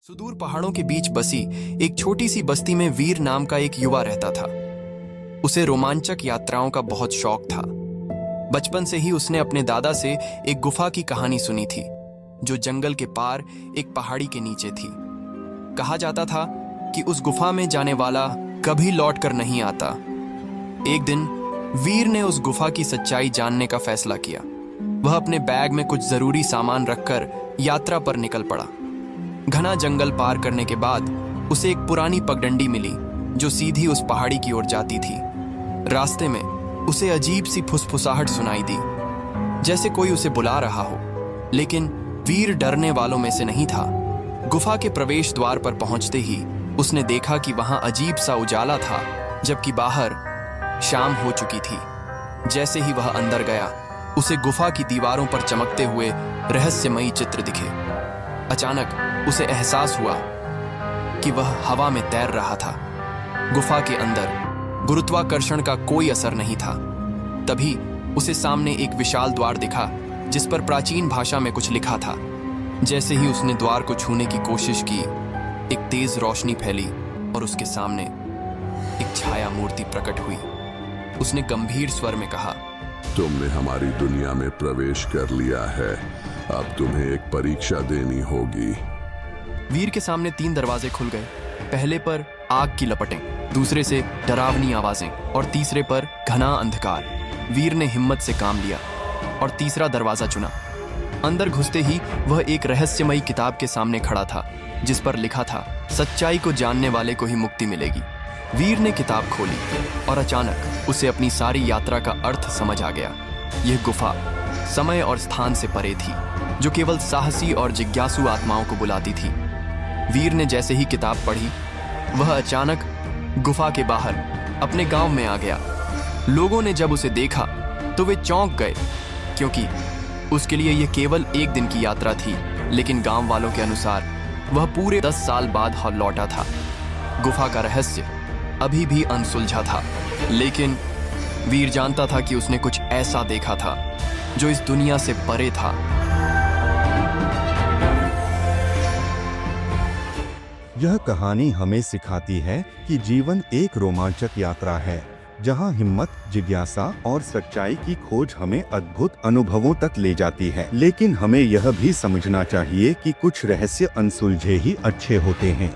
सुदूर पहाड़ों के बीच बसी एक छोटी सी बस्ती में वीर नाम का एक युवा रहता था। उसे रोमांचक यात्राओं का बहुत शौक था। बचपन से ही उसने अपने दादा से एक गुफा की कहानी सुनी थी जो जंगल के पार एक पहाड़ी के नीचे थी। कहा जाता था कि उस गुफा में जाने वाला कभी लौट कर नहीं आता। एक दिन वीर ने उस गुफा की सच्चाई जानने का फैसला किया। वह अपने बैग में कुछ जरूरी सामान रखकर यात्रा पर निकल पड़ा। घना जंगल पार करने के बाद उसे एक पुरानी पगडंडी मिली जो सीधी उस पहाड़ी की ओर जाती थी। रास्ते में उसे अजीब सी फुसफुसाहट सुनाई दी, जैसे कोई उसे बुला रहा हो, लेकिन वीर डरने वालों में से नहीं था। गुफा के प्रवेश द्वार पर पहुंचते ही उसने देखा कि वहां अजीब सा उजाला था, जबकि बाहर शाम हो चुकी थी। जैसे ही वह अंदर गया, उसे गुफा की दीवारों पर चमकते हुए रहस्यमयी चित्र दिखे। अचानक उसे एहसास हुआ कि वह हवा में तैर रहा था। गुफा के अंदर गुरुत्वाकर्षण का कोई असर नहीं था। तभी उसे सामने एक विशाल द्वार दिखा जिस पर प्राचीन भाषा में कुछ लिखा था। जैसे ही उसने द्वार को छूने की कोशिश की, एक तेज रोशनी फैली और उसके सामने एक छाया मूर्ति प्रकट हुई। उसने गंभीर स्वर में कहा, तुमने हमारी दुनिया में प्रवेश कर लिया है, अब तुम्हें एक परीक्षा देनी होगी। वीर के सामने 3 दरवाजे खुल गए। पहले पर आग की लपटें, दूसरे से डरावनी आवाजें और तीसरे पर घना अंधकार। वीर ने हिम्मत से काम लिया और तीसरा दरवाजा चुना। अंदर घुसते ही वह एक रहस्यमयी किताब के सामने खड़ा था जिस पर लिखा था, सच्चाई को जानने वाले को ही मुक्ति मिलेगी। वीर ने किताब खोली और अचानक उसे अपनी सारी यात्रा का अर्थ समझ आ गया। यह गुफा समय और स्थान से परे थी, जो केवल साहसी और जिज्ञासु आत्माओं को बुलाती थी। वीर ने जैसे ही किताब पढ़ी, वह अचानक गुफा के बाहर अपने गांव में आ गया। लोगों ने जब उसे देखा तो वे चौंक गए, क्योंकि उसके लिए यह केवल एक दिन की यात्रा थी, लेकिन गांव वालों के अनुसार वह पूरे 10 साल बाद लौटा था। गुफा का रहस्य अभी भी अनसुलझा था, लेकिन वीर जानता था कि उसने कुछ ऐसा देखा था जो इस दुनिया से परे था। यह कहानी हमें सिखाती है कि जीवन एक रोमांचक यात्रा है, जहां हिम्मत, जिज्ञासा और सच्चाई की खोज हमें अद्भुत अनुभवों तक ले जाती है। लेकिन हमें यह भी समझना चाहिए कि कुछ रहस्य अनसुलझे ही अच्छे होते हैं।